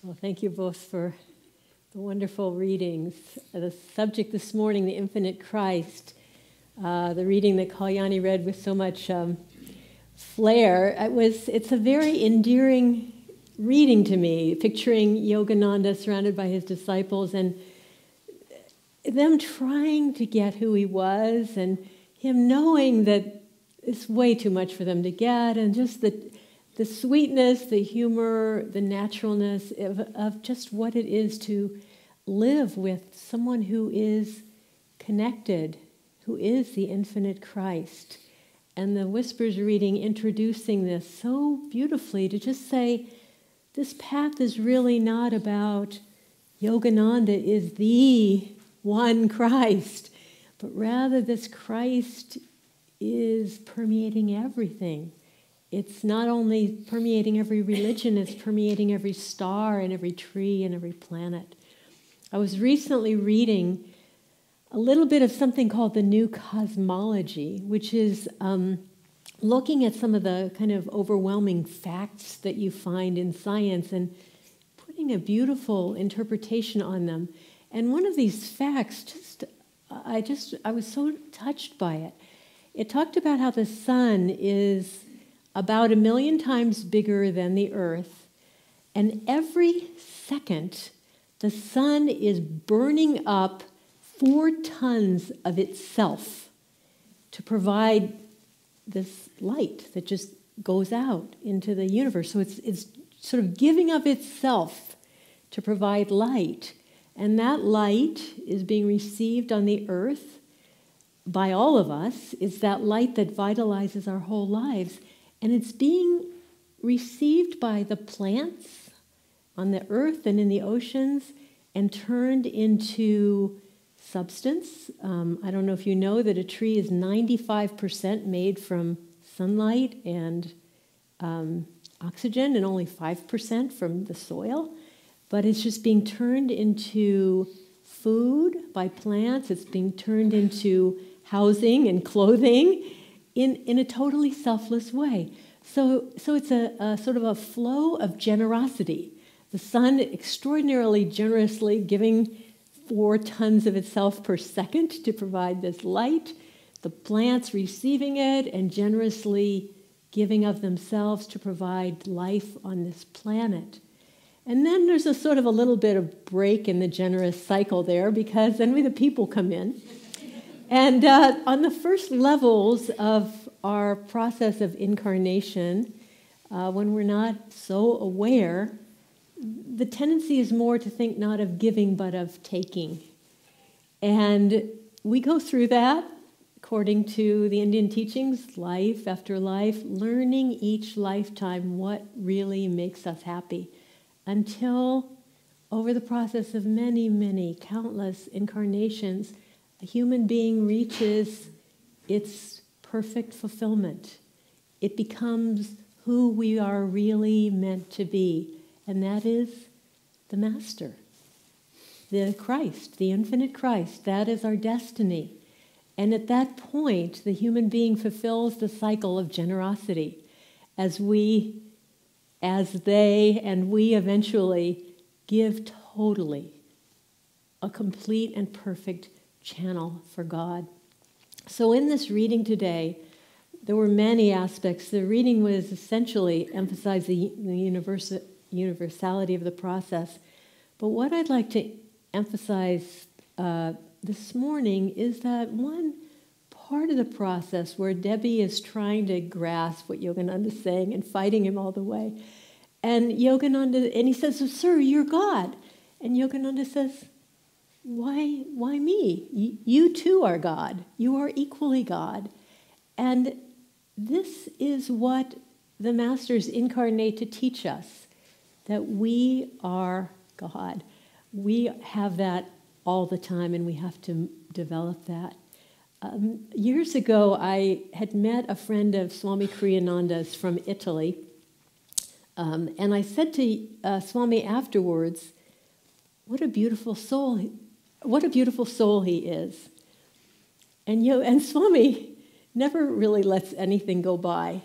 Well, thank you both for the wonderful readings. The subject this morning, the infinite Christ, the reading that Kalyani read with so much flair, it's a very endearing reading to me, picturing Yogananda surrounded by his disciples and them trying to get who he was and him knowing that it's way too much for them to get, and just the sweetness, the humor, the naturalness of just what it is to live with someone who is connected, who is the infinite Christ. And the Whispers reading introducing this so beautifully to just say, this path is really not about Yogananda is the one Christ, but rather this Christ is permeating everything. It's not only permeating every religion, it's permeating every star and every tree and every planet. I was recently reading a little bit of something called the New Cosmology, which is looking at some of the kind of overwhelming facts that you find in science and putting a beautiful interpretation on them. And one of these facts, I was so touched by it. It talked about how the sun is about 1 million times bigger than the Earth, and every second the sun is burning up 4 tons of itself to provide this light that just goes out into the universe. So it's sort of giving of itself to provide light, and that light is being received on the Earth by all of us. It's that light that vitalizes our whole lives. And it's being received by the plants on the earth and in the oceans and turned into substance. I don't know if you know that a tree is 95% made from sunlight and oxygen and only 5% from the soil. But it's just being turned into food by plants. It's being turned into housing and clothing in a totally selfless way. So it's a sort of a flow of generosity. The sun extraordinarily generously giving 4 tons of itself per second to provide this light, the plants receiving it and generously giving of themselves to provide life on this planet. And then there's a sort of a little bit of break in the generous cycle there, because then the people come in. And on the first levels of our process of incarnation, when we're not so aware, the tendency is more to think not of giving but of taking. And we go through that, according to the Indian teachings, life after life, learning each lifetime what really makes us happy, until over the process of many, many, countless incarnations, a human being reaches its perfect fulfillment. It becomes who we are really meant to be, and that is the Master, the Christ, the infinite Christ. That is our destiny. And at that point, the human being fulfills the cycle of generosity as they, and we eventually give totally a complete and perfect channel for God. So in this reading today, there were many aspects. The reading was essentially emphasizing the universality of the process. But what I'd like to emphasize this morning is that one part of the process where Debbie is trying to grasp what Yogananda is saying and fighting him all the way. And Yogananda, and he says, "Sir, you're God." And Yogananda says, Why me? You too are God. You are equally God. And this is what the Masters incarnate to teach us, that we are God. We have that all the time, and we have to develop that. Years ago, I had met a friend of Swami Kriyananda's from Italy, and I said to Swami afterwards, what a beautiful soul he is. And Swami never really lets anything go by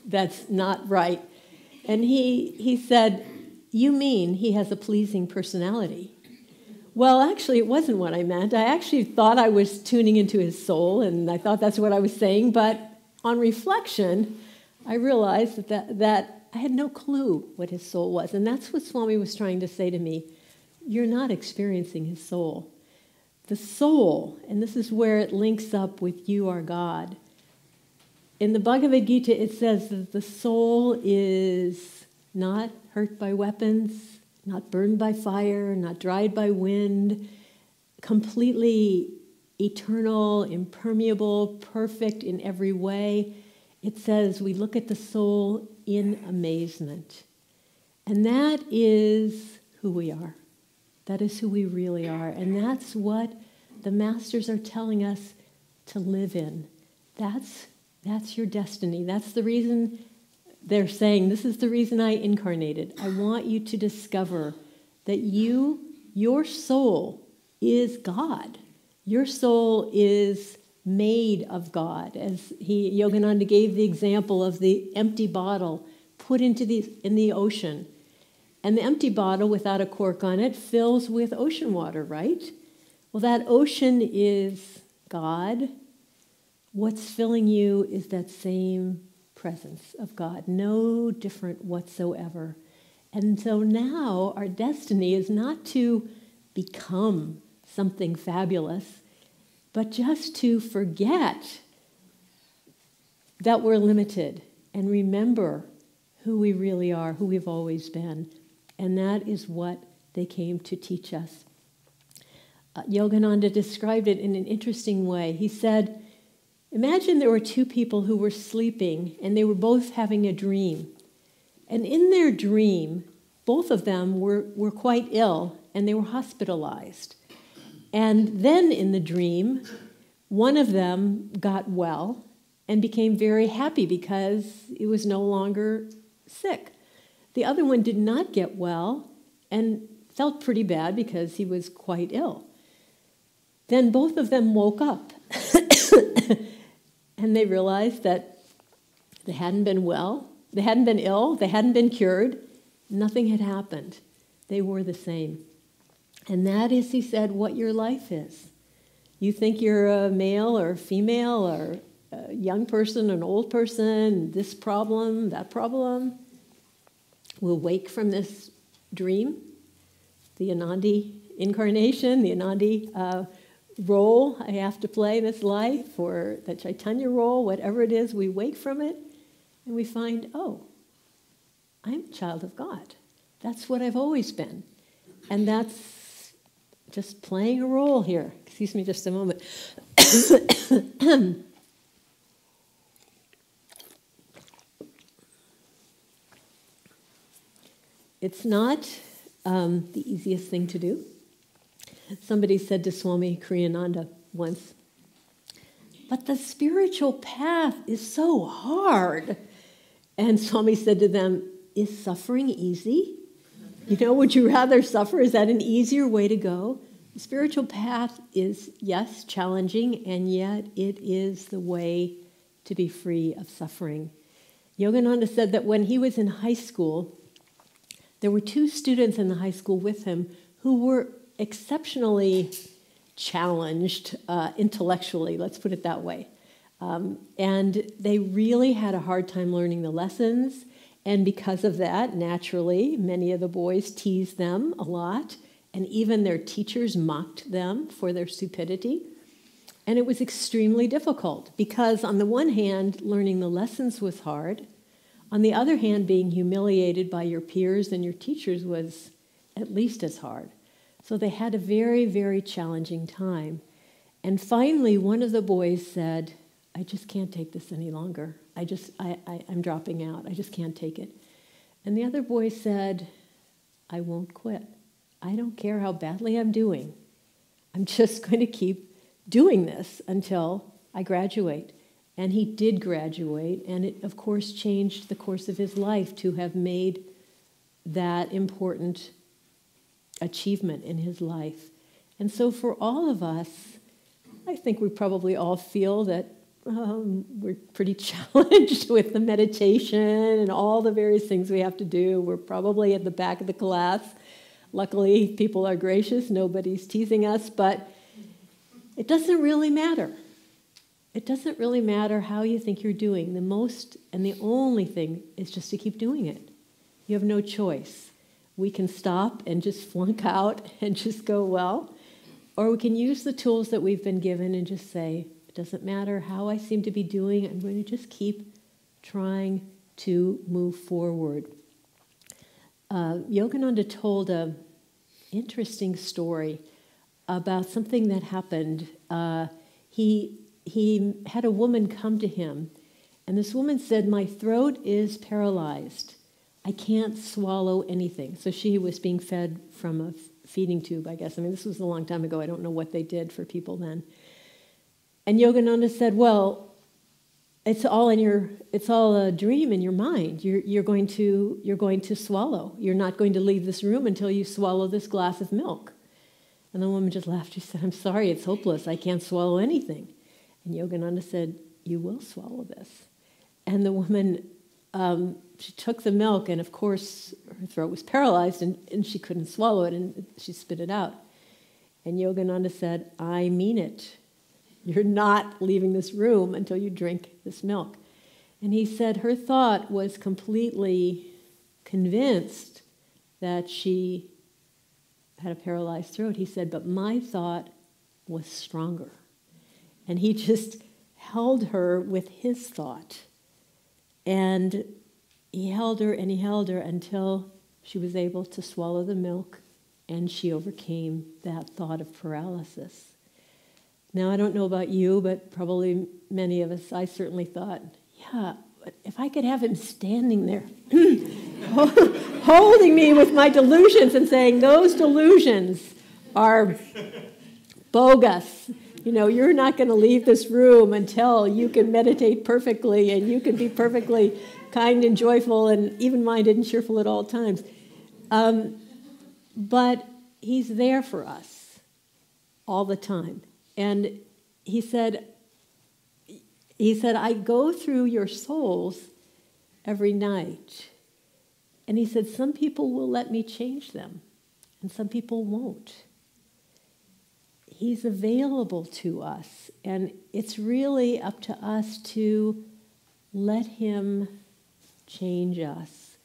that's not right. And he said, you mean he has a pleasing personality? Well, actually, it wasn't what I meant. I actually thought I was tuning into his soul, and I thought that's what I was saying. But on reflection, I realized that I had no clue what his soul was. And that's what Swami was trying to say to me. You're not experiencing his soul. The soul, and this is where it links up with you are God. In the Bhagavad Gita, it says that the soul is not hurt by weapons, not burned by fire, not dried by wind, completely eternal, impermeable, perfect in every way. It says we look at the soul in amazement. And that is who we are. That is who we really are. And that's what the masters are telling us to live in. That's your destiny. That's the reason they're saying, this is the reason I incarnated. I want you to discover that your soul is God. Your soul is made of God. As Yogananda gave the example of the empty bottle put in the ocean. And the empty bottle without a cork on it fills with ocean water, right? Well, that ocean is God. What's filling you is that same presence of God, no different whatsoever. And so now our destiny is not to become something fabulous, but just to forget that we're limited and remember who we really are, who we've always been. And that is what they came to teach us. Yogananda described it in an interesting way. He said, imagine there were two people who were sleeping and they were both having a dream. And in their dream, both of them were quite ill and they were hospitalized. And then in the dream, one of them got well and became very happy because he was no longer sick. The other one did not get well and felt pretty bad because he was quite ill. Then both of them woke up and they realized that they hadn't been well, they hadn't been ill, they hadn't been cured, nothing had happened. They were the same. And that is, he said, what your life is. You think you're a male or a female or a young person, an old person, this problem, that problem. We'll wake from this dream, the Anandi incarnation, the Anandi role I have to play in this life, or the Chaitanya role, whatever it is, we wake from it and we find, oh, I'm a child of God. That's what I've always been. And that's just playing a role here. Excuse me just a moment. It's not the easiest thing to do. Somebody said to Swami Kriyananda once, but the spiritual path is so hard. And Swami said to them, is suffering easy? Would you rather suffer? Is that an easier way to go? The spiritual path is, yes, challenging, and yet it is the way to be free of suffering. Yogananda said that when he was in high school, there were two students in the high school with him who were exceptionally challenged intellectually, let's put it that way. And they really had a hard time learning the lessons. And because of that, naturally, many of the boys teased them a lot. And even their teachers mocked them for their stupidity. And it was extremely difficult because on the one hand, learning the lessons was hard. On the other hand, being humiliated by your peers and your teachers was at least as hard. So they had a very, very challenging time. And finally, one of the boys said, I just can't take this any longer. I'm dropping out. I just can't take it. And the other boy said, I won't quit. I don't care how badly I'm doing. I'm just going to keep doing this until I graduate. And he did graduate, and it, of course, changed the course of his life to have made that important achievement in his life. And so for all of us, I think we probably all feel that we're pretty challenged with the meditation and all the various things we have to do. We're probably at the back of the class. Luckily, people are gracious. Nobody's teasing us, but it doesn't really matter. It doesn't really matter how you think you're doing. The most and the only thing is just to keep doing it. You have no choice. We can stop and just flunk out and just go, well, or we can use the tools that we've been given and just say, it doesn't matter how I seem to be doing, I'm going to just keep trying to move forward. Yogananda told an interesting story about something that happened. He had a woman come to him, and this woman said, my throat is paralyzed. I can't swallow anything. So she was being fed from a feeding tube, I guess. I mean, this was a long time ago. I don't know what they did for people then. And Yogananda said, well, it's all a dream in your mind. You're going to swallow. You're not going to leave this room until you swallow this glass of milk. And the woman just laughed. She said, I'm sorry, it's hopeless. I can't swallow anything. And Yogananda said, you will swallow this. And the woman, she took the milk, and of course her throat was paralyzed, and she couldn't swallow it, and she spit it out. And Yogananda said, I mean it. You're not leaving this room until you drink this milk. And he said her thought was completely convinced that she had a paralyzed throat. He said, but my thought was stronger. And he just held her with his thought. And he held her and he held her until she was able to swallow the milk, and she overcame that thought of paralysis. Now, I don't know about you, but probably many of us, I certainly thought, yeah, but if I could have him standing there, holding me with my delusions and saying, those delusions are bogus. You know, you're not going to leave this room until you can meditate perfectly and you can be perfectly kind and joyful and even-minded and cheerful at all times. But he's there for us all the time. And he said, I go through your souls every night. And he said, some people will let me change them, and some people won't. He's available to us, and it's really up to us to let him change us.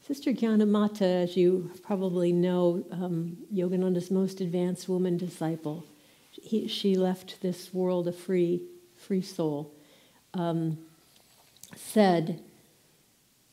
Sister Gyanamata, as you probably know, Yogananda's most advanced woman disciple, she left this world a free soul, said,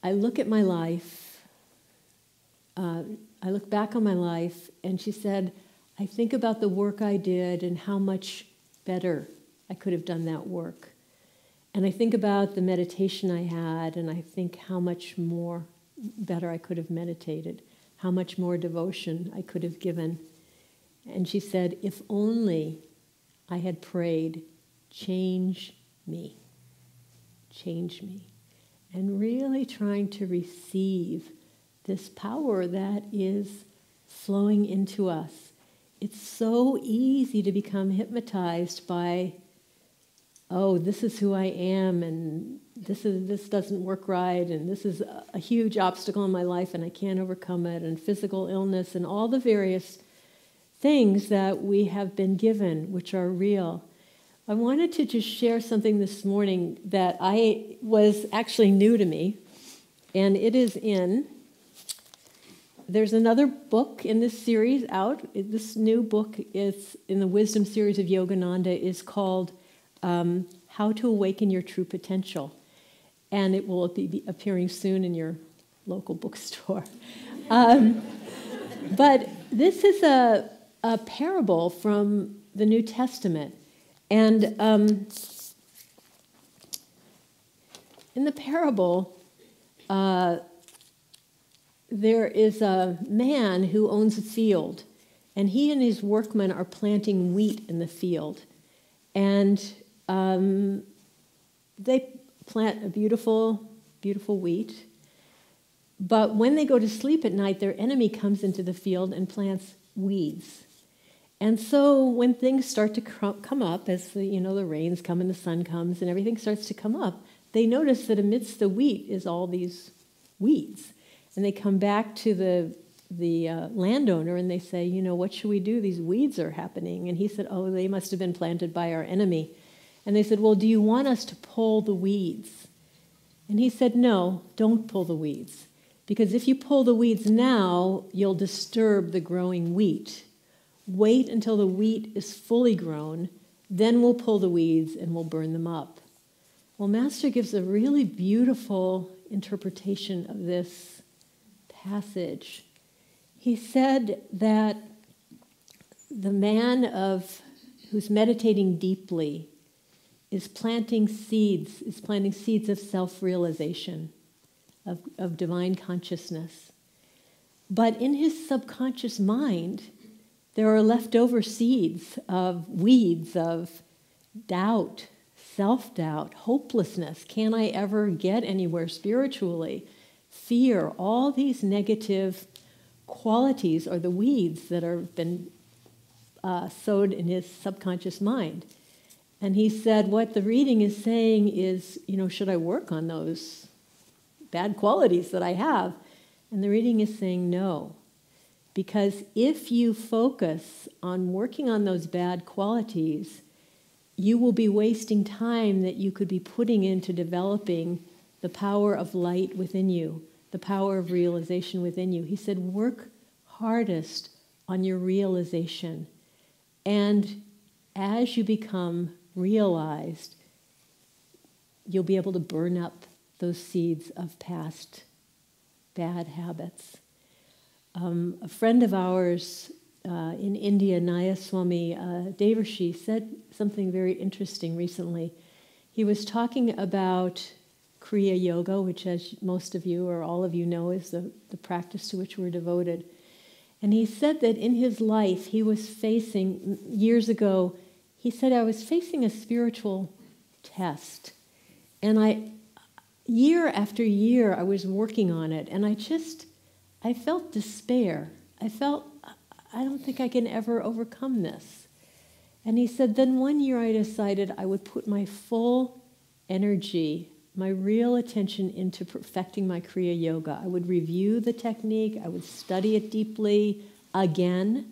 I look at my life, I look back on my life, and she said, I think about the work I did and how much better I could have done that work. And I think about the meditation I had, and I think how much more better I could have meditated, how much more devotion I could have given. And she said, if only I had prayed, change me, and really trying to receive this power that is flowing into us. It's so easy to become hypnotized by, oh, this is who I am, and this doesn't work right, and this is a huge obstacle in my life, and I can't overcome it, and physical illness, and all the various things that we have been given, which are real. I wanted to just share something this morning that was actually new to me, and it is there's another book in this series out. This new book is in the Wisdom series of Yogananda, is called How to Awaken Your True Potential, and it will be appearing soon in your local bookstore. But this is a parable from the New Testament. And in the parable, there is a man who owns a field, and he and his workmen are planting wheat in the field. And they plant a beautiful, beautiful wheat. But when they go to sleep at night, their enemy comes into the field and plants weeds. And so when things start to come up, as the rains come and the sun comes and everything starts to come up, they notice that amidst the wheat is all these weeds. And they come back to the landowner and they say, what should we do? These weeds are happening. And he said, oh, they must have been planted by our enemy. And they said, well, do you want us to pull the weeds? And he said, no, don't pull the weeds. Because if you pull the weeds now, you'll disturb the growing wheat. Wait until the wheat is fully grown, then we'll pull the weeds and we'll burn them up. Well, Master gives a really beautiful interpretation of this passage. He said that the man who's meditating deeply is planting seeds of self-realization, of divine consciousness. But in his subconscious mind, there are leftover seeds of weeds of doubt, self-doubt, hopelessness. Can I ever get anywhere spiritually? Fear, all these negative qualities are the weeds that have been sowed in his subconscious mind. And he said, what the reading is saying is, should I work on those bad qualities that I have? And the reading is saying no. Because if you focus on working on those bad qualities, you will be wasting time that you could be putting into developing the power of light within you, the power of realization within you. He said, work hardest on your realization. And as you become realized, you'll be able to burn up those seeds of past bad habits. A friend of ours in India, Nayaswami Devarshi, said something very interesting recently. He was talking about Kriya Yoga, which, as most of you or all of you know, is the practice to which we're devoted. And he said that in his life he was facing, years ago, he said, I was facing a spiritual test. And year after year, I was working on it, and I felt despair. I don't think I can ever overcome this. And he said, then one year I decided I would put my full energy, my real attention into perfecting my Kriya Yoga. I would review the technique, I would study it deeply again,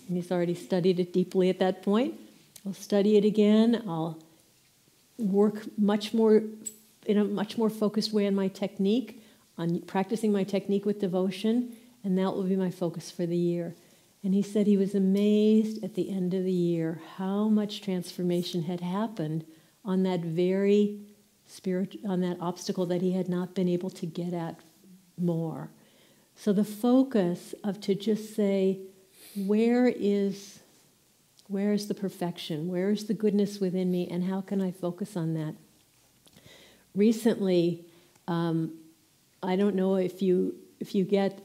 and he's already studied it deeply at that point. I'll study it again, I'll work in a much more focused way on my technique, on practicing my technique with devotion, and that will be my focus for the year. And he said he was amazed at the end of the year how much transformation had happened on that on that obstacle that he had not been able to get at more. So the focus of to just say, where is the perfection? Where is the goodness within me? And how can I focus on that? Recently, I don't know if you get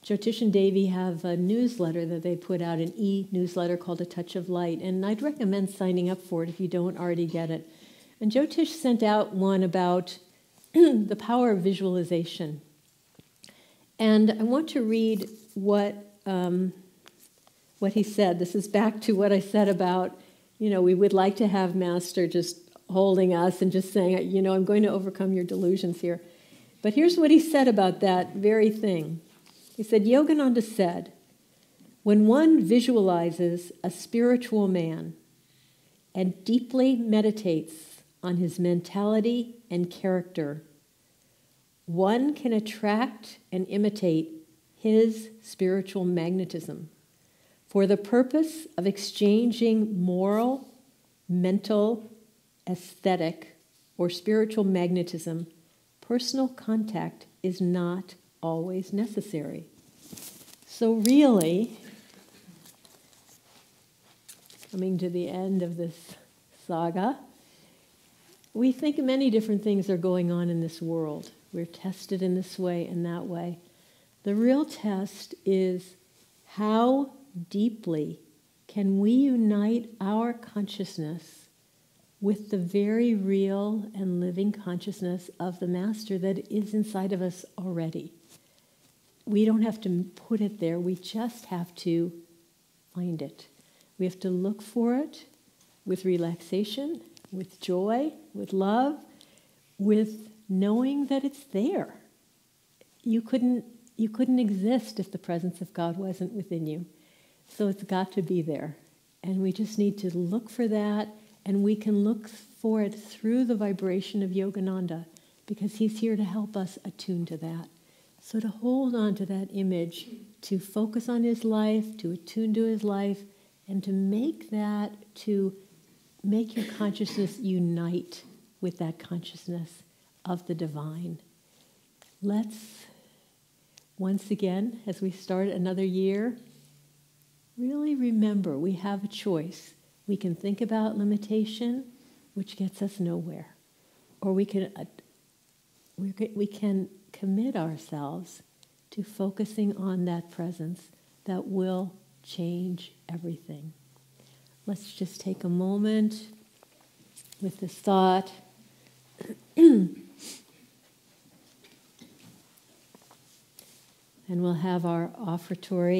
Jyotish and Devi have a newsletter that they put out, an e-newsletter called A Touch of Light, and I'd recommend signing up for it if you don't already get it. And Jyotish sent out one about the power of visualization. And I want to read what he said. This is back to what I said about, we would like to have Master just holding us and just saying, I'm going to overcome your delusions here. But here's what he said about that very thing. He said, Yogananda said, when one visualizes a spiritual man and deeply meditates on his mentality and character, one can attract and imitate his spiritual magnetism for the purpose of exchanging moral, mental, aesthetic, or spiritual magnetism. Personal contact is not always necessary. So really, coming to the end of this saga, we think many different things are going on in this world. We're tested in this way and that way. The real test is how deeply can we unite our consciousness with the very real and living consciousness of the Master that is inside of us already. We don't have to put it there, we just have to find it. We have to look for it with relaxation, with joy, with love, with knowing that it's there. You couldn't exist if the presence of God wasn't within you. So it's got to be there. And we just need to look for that, and we can look for it through the vibration of Yogananda, because he's here to help us attune to that. So to hold on to that image, to focus on his life, to attune to his life, and to make your consciousness unite with that consciousness of the divine. Let's, once again, as we start another year, really remember we have a choice. We can think about limitation, which gets us nowhere. Or we can commit ourselves to focusing on that presence that will change everything. Let's just take a moment with this thought. And we'll have our offertory.